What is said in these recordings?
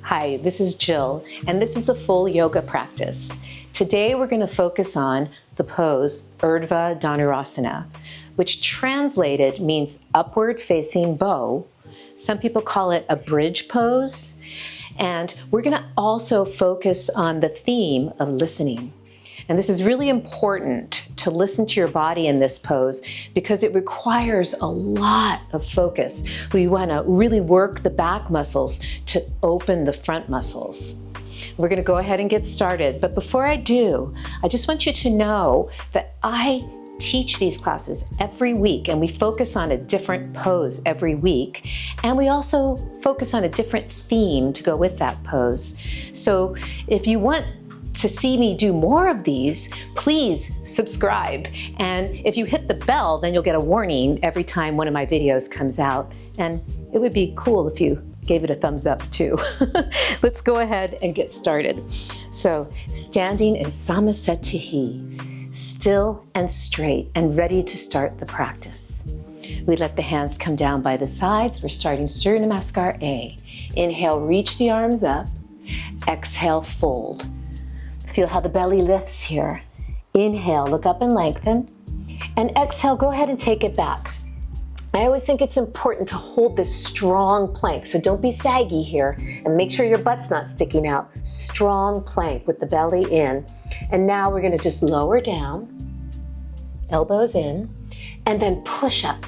Hi, this is Jill, and this is the full yoga practice. Today we're going to focus on the pose Urdhva Dhanurasana, which translated means upward facing bow. Some people call it a bridge pose. And we're going to also focus on the theme of listening. And this is really important to listen to your body in this pose because it requires a lot of focus. We want to really work the back muscles to open the front muscles. We're going to go ahead and get started. But before I do, I just want you to know that I teach these classes every week, and we focus on a different pose every week. And we also focus on a different theme to go with that pose. So if you want to see me do more of these, please subscribe. And if you hit the bell, then you'll get a warning every time one of my videos comes out. And it would be cool if you gave it a thumbs up too. Let's go ahead and get started. So standing in Samasthiti, still and straight and ready to start the practice. We let the hands come down by the sides. We're starting Surya Namaskar A. Inhale, reach the arms up. Exhale, fold. Feel how the belly lifts here. Inhale, look up and lengthen. And exhale, go ahead and take it back. I always think it's important to hold this strong plank, so don't be saggy here, and make sure your butt's not sticking out. Strong plank with the belly in. And now we're gonna just lower down, elbows in, and then push up.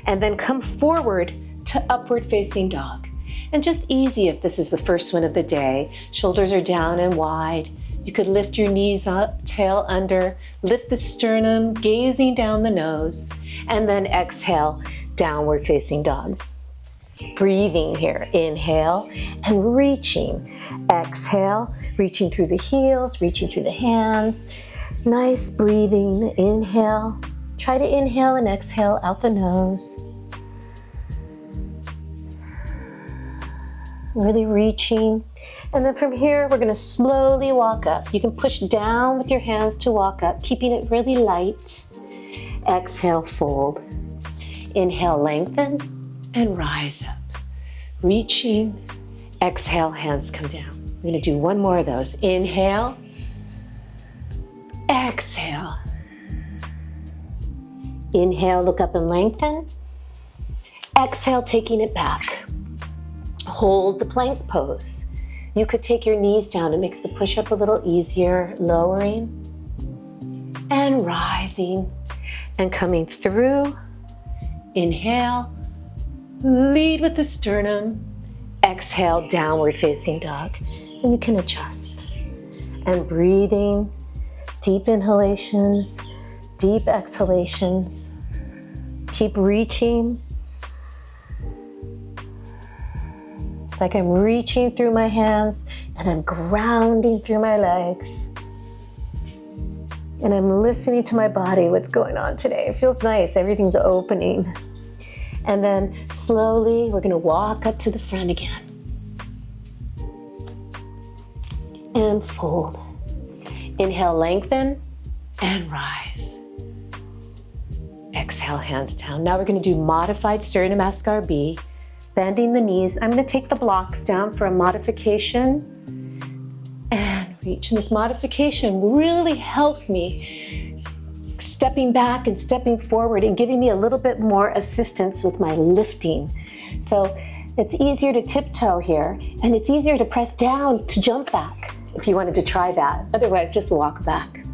And then come forward to upward facing dog. And just easy if this is the first one of the day. Shoulders are down and wide. You could lift your knees up, tail under, lift the sternum, gazing down the nose, and then exhale, downward facing dog. Breathing here, inhale and reaching. Exhale, reaching through the heels, reaching through the hands. Nice breathing, inhale. Try to inhale and exhale out the nose. Really reaching. And then from here, we're gonna slowly walk up. You can push down with your hands to walk up, keeping it really light. Exhale, fold. Inhale, lengthen, and rise up. Reaching, exhale, hands come down. We're gonna do one more of those. Inhale, exhale. Inhale, look up and lengthen. Exhale, taking it back. Hold the plank pose. You could take your knees down. It makes the push-up a little easier. Lowering and rising and coming through. Inhale, lead with the sternum. Exhale, downward facing dog. And you can adjust. And breathing, deep inhalations, deep exhalations. Keep reaching. It's like I'm reaching through my hands and I'm grounding through my legs. And I'm listening to my body, what's going on today. It feels nice, everything's opening. And then slowly, we're gonna walk up to the front again. And fold. Inhale, lengthen, and rise. Exhale, hands down. Now we're gonna do modified Surya Namaskar B. Bending the knees. I'm gonna take the blocks down for a modification and reach. And this modification really helps me stepping back and stepping forward and giving me a little bit more assistance with my lifting. So it's easier to tiptoe here, and it's easier to press down to jump back if you wanted to try that. Otherwise, just walk back.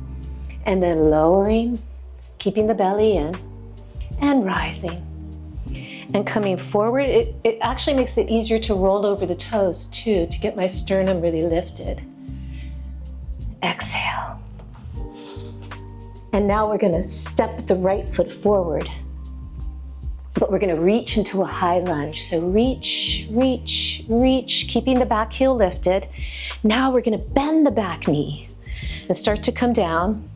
And then lowering, keeping the belly in, and rising. And coming forward, it actually makes it easier to roll over the toes too, to get my sternum really lifted. Exhale. And now we're gonna step the right foot forward, but we're gonna reach into a high lunge. So reach, reach, reach, keeping the back heel lifted. Now we're gonna bend the back knee and start to come down,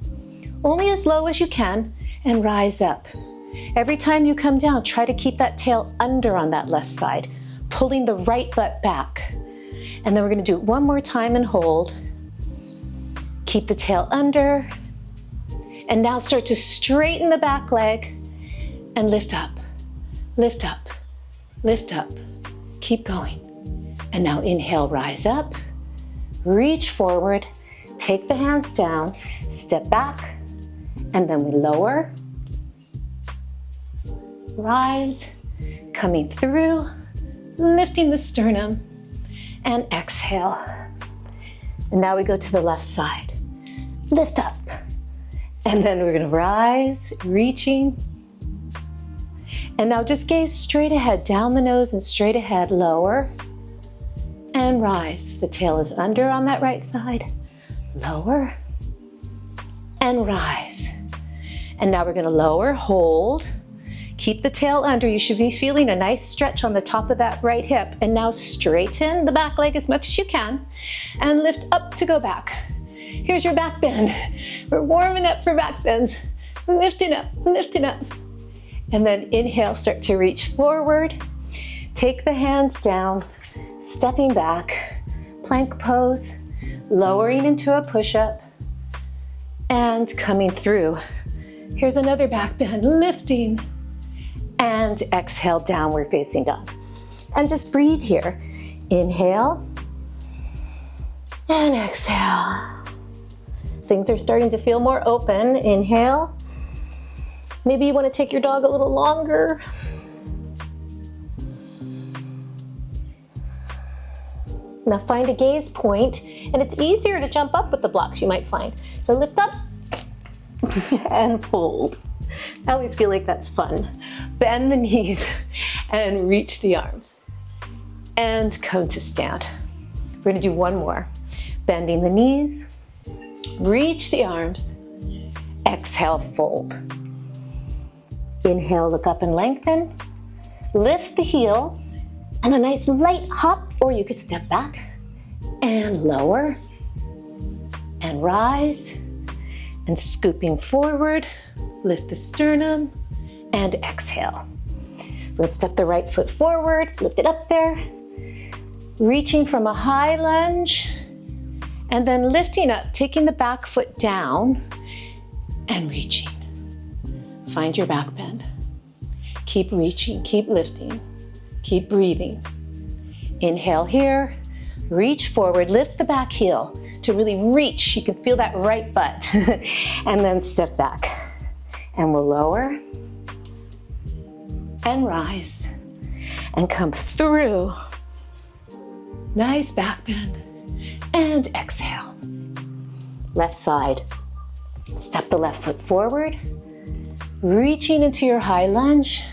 only as low as you can, and rise up. Every time you come down, try to keep that tail under on that left side, pulling the right butt back. And then we're gonna do it one more time and hold. Keep the tail under. And now start to straighten the back leg and lift up, lift up, lift up. Keep going. And now inhale, rise up, reach forward, take the hands down, step back, and then we lower, rise, coming through, lifting the sternum, and exhale. And now we go to the left side. Lift up. And then we're gonna rise, reaching. And now just gaze straight ahead, down the nose and straight ahead, lower, and rise. The tail is under on that right side. Lower, and rise. And now we're gonna lower, hold, keep the tail under. You should be feeling a nice stretch on the top of that right hip. And now straighten the back leg as much as you can and lift up to go back. Here's your back bend. We're warming up for back bends. Lifting up, lifting up. And then inhale, start to reach forward. Take the hands down, stepping back, plank pose, lowering into a push-up, and coming through. Here's another back bend, lifting, and exhale, downward facing dog. And just breathe here. Inhale, and exhale. Things are starting to feel more open. Inhale. Maybe you want to take your dog a little longer. Now find a gaze point, and it's easier to jump up with the blocks, you might find. So lift up and fold. I always feel like that's fun. Bend the knees and reach the arms. And come to stand. We're gonna do one more. Bending the knees, reach the arms, exhale, fold. Inhale, look up and lengthen. Lift the heels, and a nice light hop, or you could step back and lower and rise, and scooping forward, lift the sternum and exhale. Let's step the right foot forward, lift it up there, reaching from a high lunge, and then lifting up, taking the back foot down and reaching. Find your back bend. Keep reaching, keep lifting, keep breathing. Inhale here, reach forward, lift the back heel to really reach. You can feel that right butt. And then step back. And we'll lower and rise and come through. Nice back bend. And exhale. Left side. Step the left foot forward, reaching into your high lunge,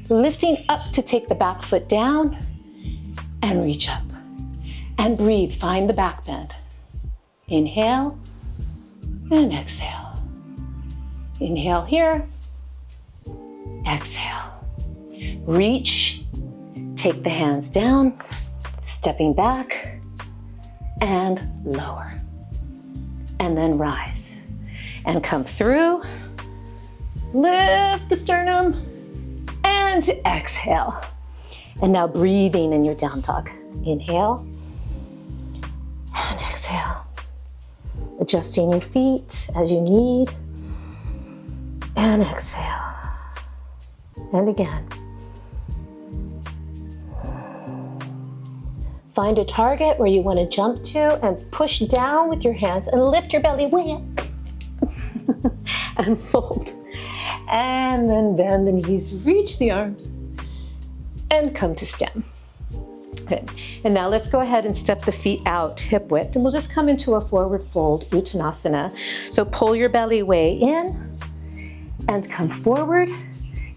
lifting up to take the back foot down and reach up. And breathe, find the back bend. Inhale and exhale. Inhale here, exhale. Reach, take the hands down, stepping back and lower. And then rise and come through, lift the sternum and exhale. And now breathing in your down dog. Inhale and exhale. Adjusting your feet as you need. And exhale. And again. Find a target where you want to jump to and push down with your hands and lift your belly way up. And fold. And then bend the knees, reach the arms, and come to stand. Good. And now let's go ahead and step the feet out hip width, and we'll just come into a forward fold, Uttanasana. So pull your belly way in and come forward.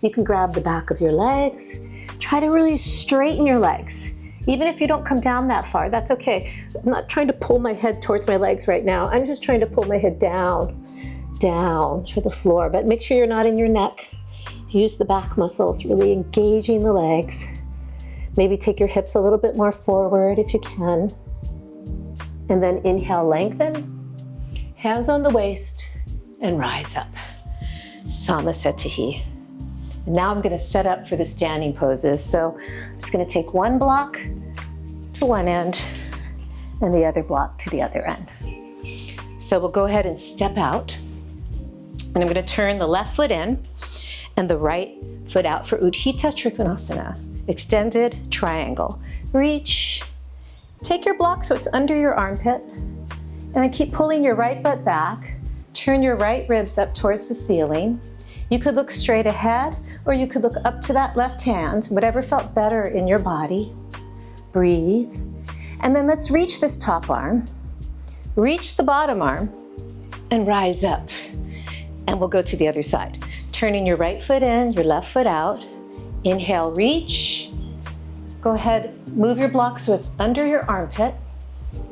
You can grab the back of your legs. Try to really straighten your legs. Even if you don't come down that far, that's okay. I'm not trying to pull my head towards my legs right now. I'm just trying to pull my head down to the floor, but make sure you're not in your neck. Use the back muscles, really engaging the legs. Maybe take your hips a little bit more forward if you can. And then inhale, lengthen. Hands on the waist and rise up. Samasthiti. Now I'm gonna set up for the standing poses. So I'm just gonna take one block to one end and the other block to the other end. So we'll go ahead and step out. And I'm gonna turn the left foot in and the right foot out for Uthita Trikonasana, extended triangle. reach. Take your block so it's under your armpit, and then keep pulling your right butt back. Turn your right ribs up towards the ceiling. You could look straight ahead, or you could look up to that left hand, whatever felt better in your body. Breathe. And then let's reach this top arm, reach the bottom arm, and rise up. And we'll go to the other side. Turning your right foot in, your left foot out. Inhale, reach. Go ahead, move your block so it's under your armpit,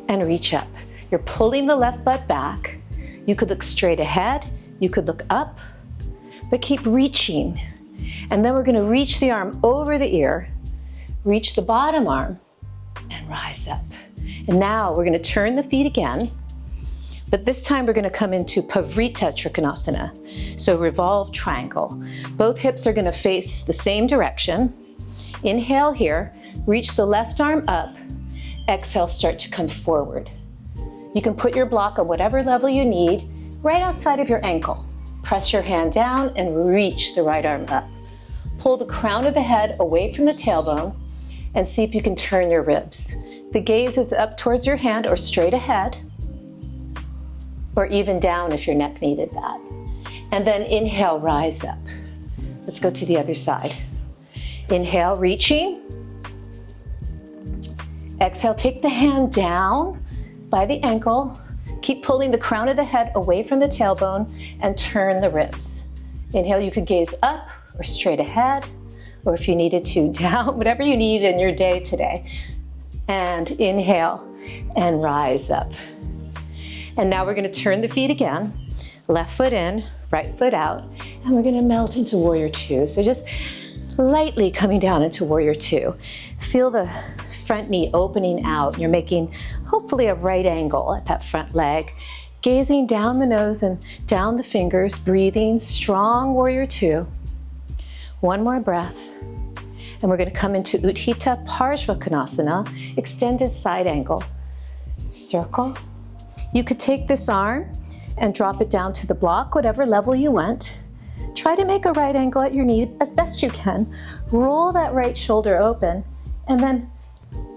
and reach up. You're pulling the left butt back. You could look straight ahead, you could look up, but keep reaching. And then we're gonna reach the arm over the ear, reach the bottom arm, and rise up. And now we're gonna turn the feet again, but this time we're gonna come into Pavrita Trikonasana. So revolve triangle. Both hips are gonna face the same direction. Inhale here, reach the left arm up. Exhale, start to come forward. You can put your block on whatever level you need, right outside of your ankle. Press your hand down and reach the right arm up. Pull the crown of the head away from the tailbone and see if you can turn your ribs. The gaze is up towards your hand or straight ahead, or even down if your neck needed that. And then inhale, rise up. Let's go to the other side. Inhale, reaching. Exhale, take the hand down by the ankle. Keep pulling the crown of the head away from the tailbone and turn the ribs. Inhale, you could gaze up or straight ahead, or if you needed to, down, whatever you need in your day today. And inhale and rise up. And now we're gonna turn the feet again. Left foot in, right foot out, and we're gonna melt into Warrior Two. So just lightly coming down into Warrior Two. Feel the front knee opening out. You're making hopefully a right angle at that front leg. Gazing down the nose and down the fingers, breathing, strong Warrior Two. One more breath. And we're gonna come into Uthita Hasta, extended side angle. Circle. You could take this arm and drop it down to the block, whatever level you want. Try to make a right angle at your knee as best you can. Roll that right shoulder open, and then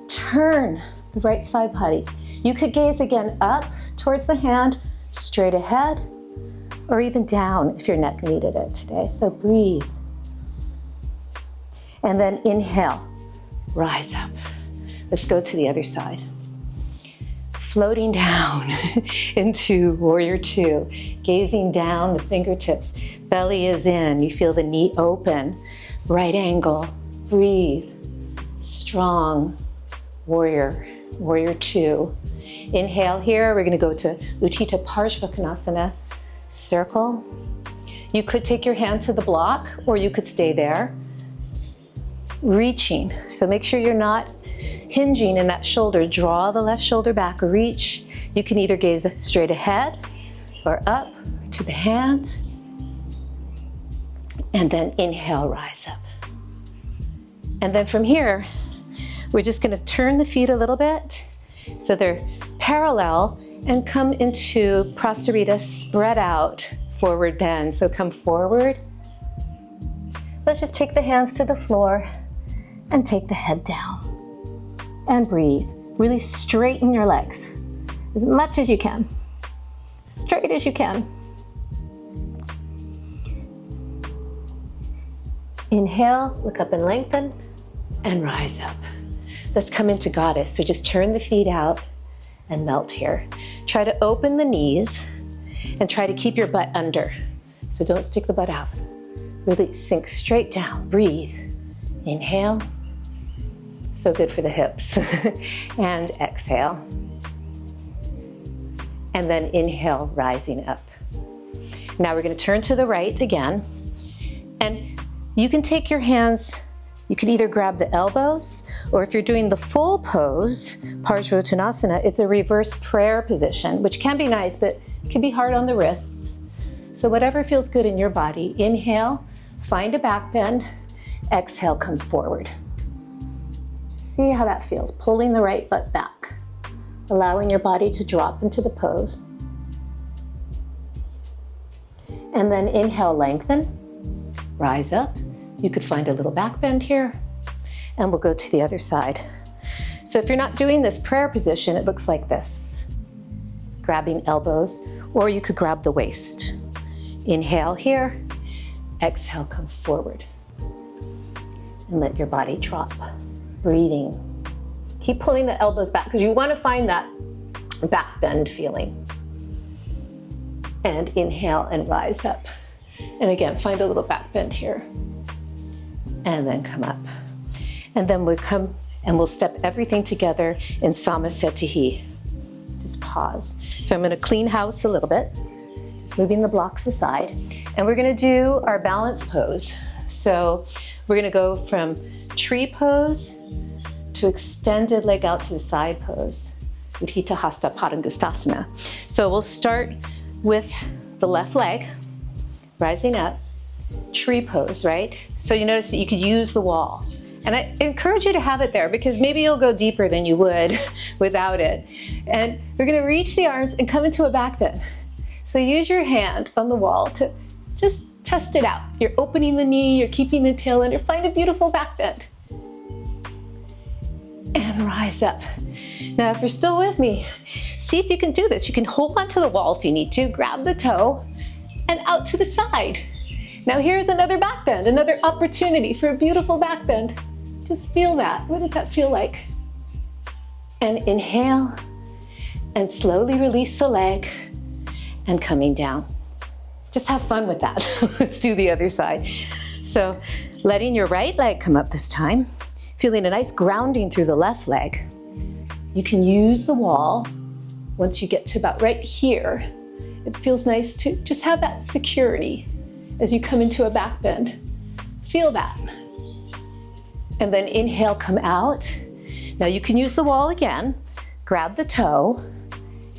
turn the right side body. You could gaze again up towards the hand, straight ahead, or even down if your neck needed it today. So breathe. And then inhale, rise up. Let's go to the other side. Floating down into Warrior Two, gazing down the fingertips. Belly is in, you feel the knee open. Right angle, breathe. Strong Warrior Two. Inhale here, we're gonna go to Uthita Hasta, circle. You could take your hand to the block, or you could stay there. Reaching, so make sure you're not hinging in that shoulder. Draw the left shoulder back, reach. You can either gaze straight ahead or up to the hand. And then inhale, rise up. And then from here, we're just gonna turn the feet a little bit so they're parallel and come into Prasarita, spread out, forward bend. So come forward. Let's just take the hands to the floor and take the head down. And breathe. Really straighten your legs as much as you can. Straight as you can. Inhale, look up and lengthen, and rise up. Let's come into Goddess. So just turn the feet out and melt here. Try to open the knees and try to keep your butt under. So don't stick the butt out. Really sink straight down. Breathe. Inhale. So good for the hips. And exhale. And then inhale, rising up. Now we're going to turn to the right again. And you can take your hands, you can either grab the elbows, or if you're doing the full pose, Parsvottanasana, it's a reverse prayer position, which can be nice, but it can be hard on the wrists. So whatever feels good in your body. Inhale, find a back bend. Exhale, come forward. Just see how that feels, pulling the right butt back, allowing your body to drop into the pose. And then inhale, lengthen, rise up. You could find a little back bend here, and we'll go to the other side. So if you're not doing this prayer position, it looks like this. Grabbing elbows, or you could grab the waist. Inhale here, exhale, come forward. And let your body drop. Breathing. Keep pulling the elbows back because you want to find that back bend feeling. And inhale and rise up. And again, find a little back bend here. And then come up. And then we'll come and we'll step everything together in Samasthiti. Just pause. So I'm going to clean house a little bit. Just moving the blocks aside. And we're going to do our balance pose. So we're going to go from tree pose to extended leg out to the side pose. Uthita Hasta Padangusthasana. So we'll start with the left leg, rising up, tree pose, right? So you notice that you could use the wall. And I encourage you to have it there because maybe you'll go deeper than you would without it. And we're going to reach the arms and come into a back bend. So use your hand on the wall to just test it out. You're opening the knee, you're keeping the tail under, find a beautiful back bend. And rise up. Now, if you're still with me, see if you can do this. You can hold onto the wall if you need to, grab the toe, and out to the side. Now here's another back bend, another opportunity for a beautiful back bend. Just feel that. What does that feel like? And inhale, and slowly release the leg, and coming down. Just have fun with that. Let's do the other side. So letting your right leg come up this time, feeling a nice grounding through the left leg. You can use the wall once you get to about right here. It feels nice to just have that security as you come into a back bend. Feel that. And then inhale, come out. Now you can use the wall again. Grab the toe,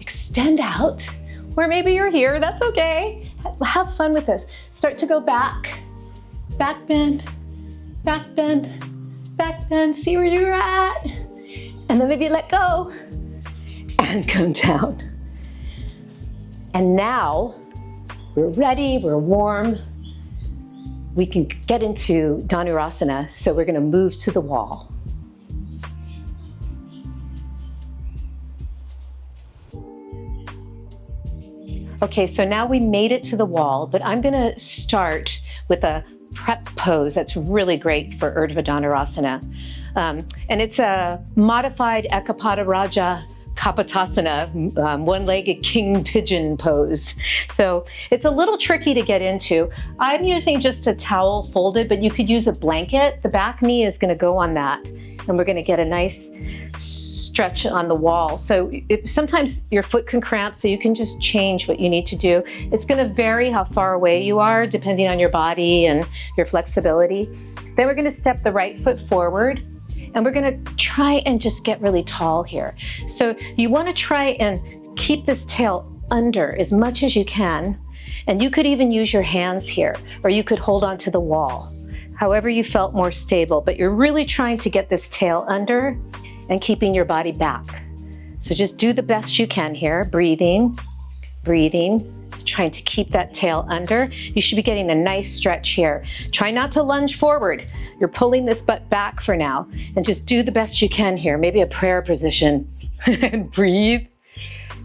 extend out, or maybe you're here, that's okay. Have fun with this. Start to go back, back bend, back bend, back bend. See where you're at. And then maybe let go and come down. And now we're ready, we're warm. We can get into Dhanurasana, so we're going to move to the wall. Okay, so now we made it to the wall, but I'm going to start with a prep pose that's really great for Urdhva Dhanurasana. And it's a modified Eka Pada Raja Kapotasana, one-legged King Pigeon Pose. So it's a little tricky to get into. I'm using just a towel folded, but you could use a blanket. The back knee is going to go on that, and we're going to get a nice stretch on the wall. So sometimes your foot can cramp, so you can just change what you need to do. It's going to vary how far away you are depending on your body and your flexibility. Then we're going to step the right foot forward. And we're going to try and just get really tall here. So you want to try and keep this tail under as much as you can. And you could even use your hands here, or you could hold onto the wall, however you felt more stable. But you're really trying to get this tail under and keeping your body back. So just do the best you can here, breathing, breathing. Trying to keep that tail under. You should be getting a nice stretch here. Try not to lunge forward. You're pulling this butt back for now, and just do the best you can here. Maybe a prayer position. And breathe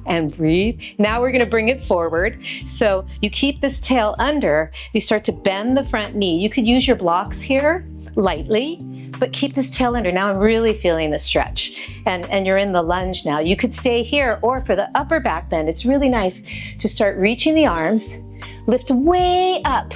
and breathe. Now we're going to bring it forward. So you keep this tail under. You start to bend the front knee. You could use your blocks here lightly, but keep this tail under. Now I'm really feeling the stretch, and you're in the lunge now. You could stay here, or for the upper back bend, it's really nice to start reaching the arms, lift way up,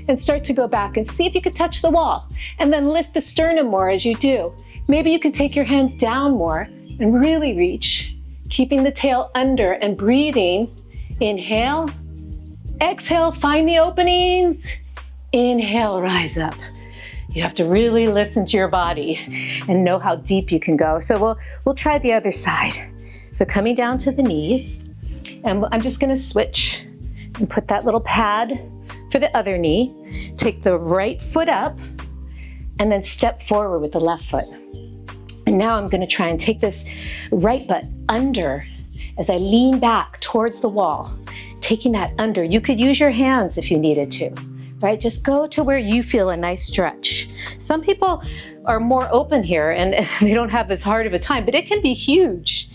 and start to go back and see if you could touch the wall, and then lift the sternum more as you do. Maybe you can take your hands down more and really reach, keeping the tail under and breathing. Inhale, exhale, find the openings. Inhale, rise up. You have to really listen to your body and know how deep you can go. So we'll try the other side. So coming down to the knees, and I'm just going to switch and put that little pad for the other knee. Take the right foot up and then step forward with the left foot. And now I'm going to try and take this right butt under as I lean back towards the wall, taking that under. You could use your hands if you needed to. Right? Just go to where you feel a nice stretch. Some people are more open here and they don't have as hard of a time, but it can be huge.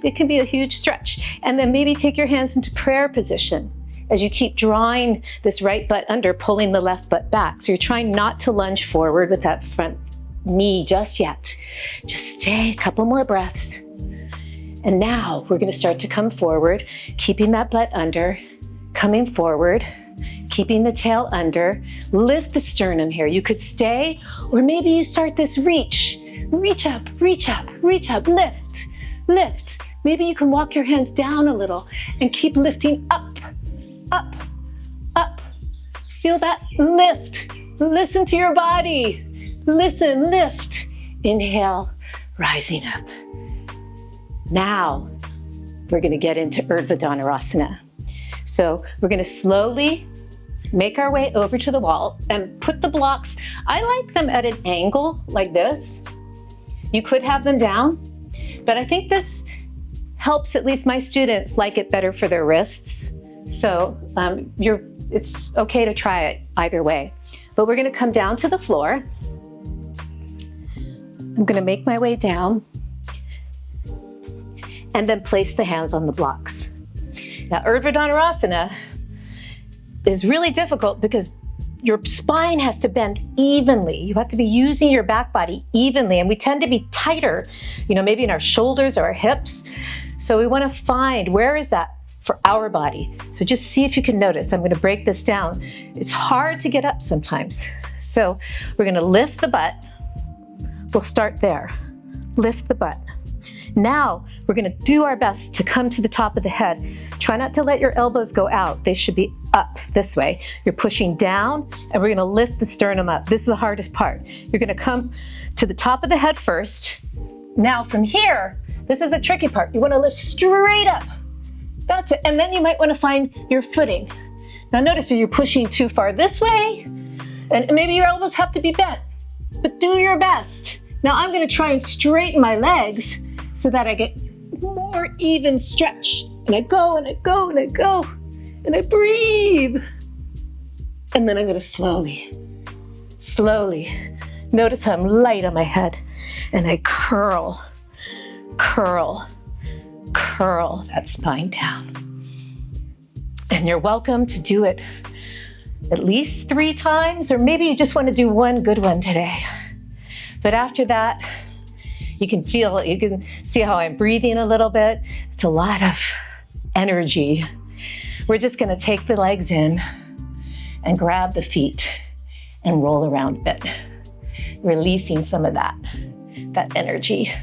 It can be a huge stretch. And then maybe take your hands into prayer position as you keep drawing this right butt under, pulling the left butt back. So you're trying not to lunge forward with that front knee just yet. Just stay a couple more breaths. And now we're going to start to come forward, keeping that butt under, coming forward, keeping the tail under. Lift the sternum here. You could stay, or maybe you start this reach. Reach up, reach up, reach up, lift, lift. Maybe you can walk your hands down a little and keep lifting up, up, up. Feel that lift. Listen to your body. Listen, lift. Inhale, rising up. Now, we're going to get into Urdhva Dhanurasana. So we're going to slowly make our way over to the wall and put the blocks. I like them at an angle like this. You could have them down, but I think this helps, at least my students like it better for their wrists. So it's okay to try it either way. But we're going to come down to the floor. I'm going to make my way down and then place the hands on the blocks. Now, Urdhva Dhanurasana is really difficult because your spine has to bend evenly. You have to be using your back body evenly, and we tend to be tighter, maybe in our shoulders or our hips. So we want to find where is that for our body. So just see if you can notice. I'm going to break this down. It's hard to get up sometimes. So we're going to lift the butt. We'll start there. Lift the butt. Now we're going to do our best to come to the top of the head. Try not to let your elbows go out. They should be up this way. You're pushing down, and we're going to lift the sternum up. This is the hardest part. You're going to come to the top of the head first. Now from here, this is a tricky part. You want to lift straight up. That's it. And then you might want to find your footing. Now notice you're pushing too far this way, and maybe your elbows have to be bent, but do your best. Now I'm going to try and straighten my legs so that I get more even stretch. And I go, and I go, and I go, and I breathe. And then I'm going to slowly, notice how I'm light on my head, and I curl, curl, curl that spine down. And you're welcome to do it at least 3 times, or maybe you just want to do one good one today. But after that, you can see how I'm breathing a little bit. It's a lot of energy. We're just going to take the legs in and grab the feet and roll around a bit, releasing some of that energy.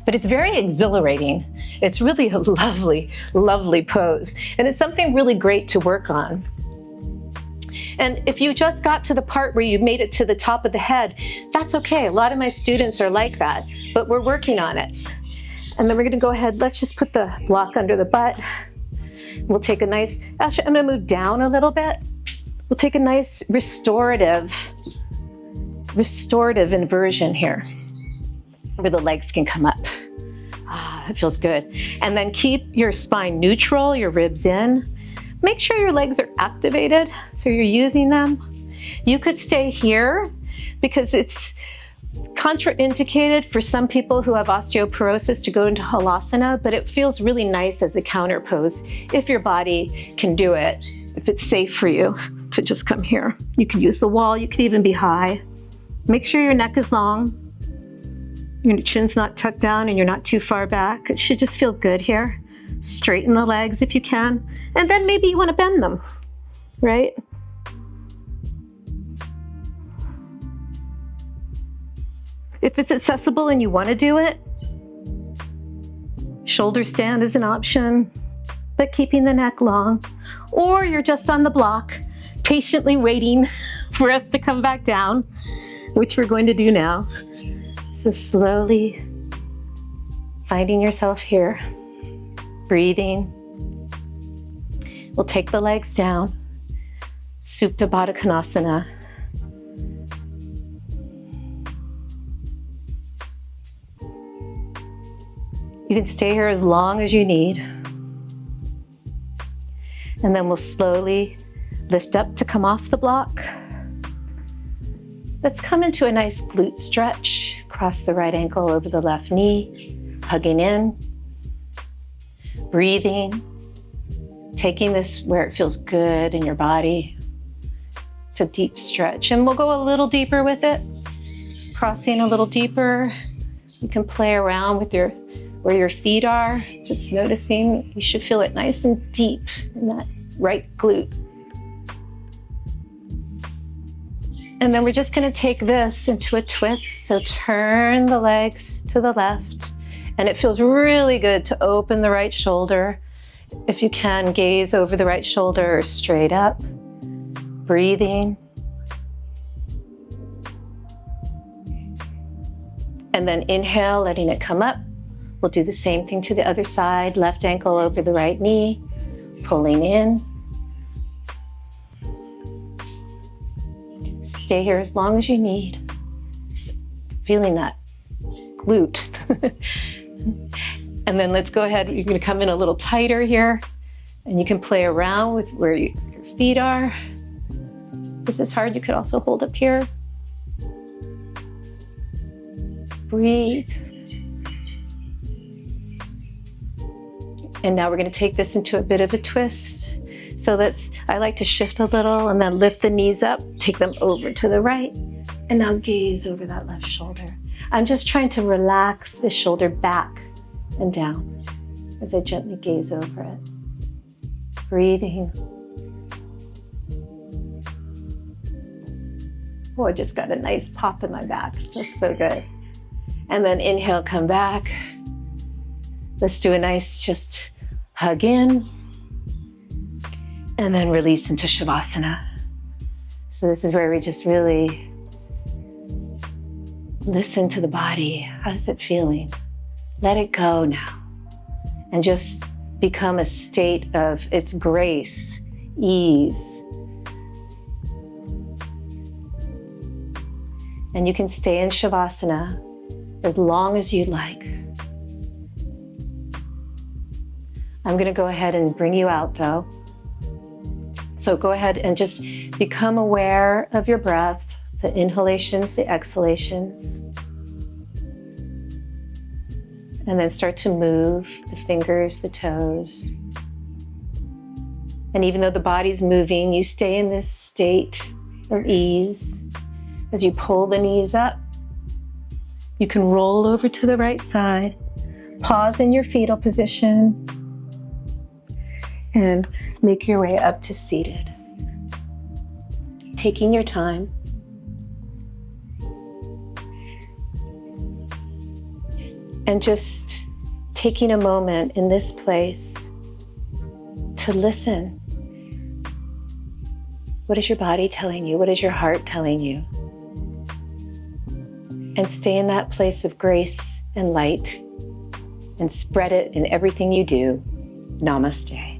But it's very exhilarating. It's really a lovely, lovely pose. And it's something really great to work on. And if you just got to the part where you made it to the top of the head, that's okay. A lot of my students are like that, but we're working on it. And then we're gonna go ahead, let's just put the block under the butt. We'll take a nice, actually I'm gonna move down a little bit. We'll take a nice restorative inversion here, where the legs can come up. That feels good. And then keep your spine neutral, your ribs in. Make sure your legs are activated, so you're using them. You could stay here because it's contraindicated for some people who have osteoporosis to go into Halasana, but it feels really nice as a counter pose if your body can do it, if it's safe for you to just come here. You can use the wall, you could even be high. Make sure your neck is long, your chin's not tucked down, and you're not too far back. It should just feel good here. Straighten the legs if you can, and then maybe you want to bend them, right? If it's accessible and you want to do it, shoulder stand is an option, but keeping the neck long. Or you're just on the block, patiently waiting for us to come back down, which we're going to do now. So slowly finding yourself here. Breathing. We'll take the legs down. Supta Baddha Konasana. You can stay here as long as you need. And then we'll slowly lift up to come off the block. Let's come into a nice glute stretch. Cross the right ankle over the left knee, hugging in, breathing, taking this where it feels good in your body. It's a deep stretch, and we'll go a little deeper with it. Crossing a little deeper. You can play around with where your feet are, just noticing you should feel it nice and deep in that right glute. And then we're just going to take this into a twist. So turn the legs to the left. And it feels really good to open the right shoulder. If you can, gaze over the right shoulder or straight up. Breathing. And then inhale, letting it come up. We'll do the same thing to the other side. Left ankle over the right knee. Pulling in. Stay here as long as you need. Just feeling that glute. And then let's go ahead. You're going to come in a little tighter here. And you can play around with where your feet are. If this is hard, you could also hold up here. Breathe. And now we're going to take this into a bit of a twist. So I like to shift a little and then lift the knees up, take them over to the right, and now gaze over that left shoulder. I'm just trying to relax the shoulder back and down as I gently gaze over it. Breathing. Oh, I just got a nice pop in my back. It feels so good. And then inhale, come back. Let's do a nice just hug in. And then release into Shivasana. So this is where we just really listen to the body. How's it feeling? Let it go now. And just become a state of its grace, ease. And you can stay in Shivasana as long as you'd like. I'm going to go ahead and bring you out though. So go ahead and just become aware of your breath, the inhalations, the exhalations. And then start to move the fingers, the toes. And even though the body's moving, you stay in this state of ease. As you pull the knees up, you can roll over to the right side, pause in your fetal position, and make your way up to seated. Taking your time. And just taking a moment in this place to listen. What is your body telling you? What is your heart telling you? And stay in that place of grace and light and spread it in everything you do. Namaste.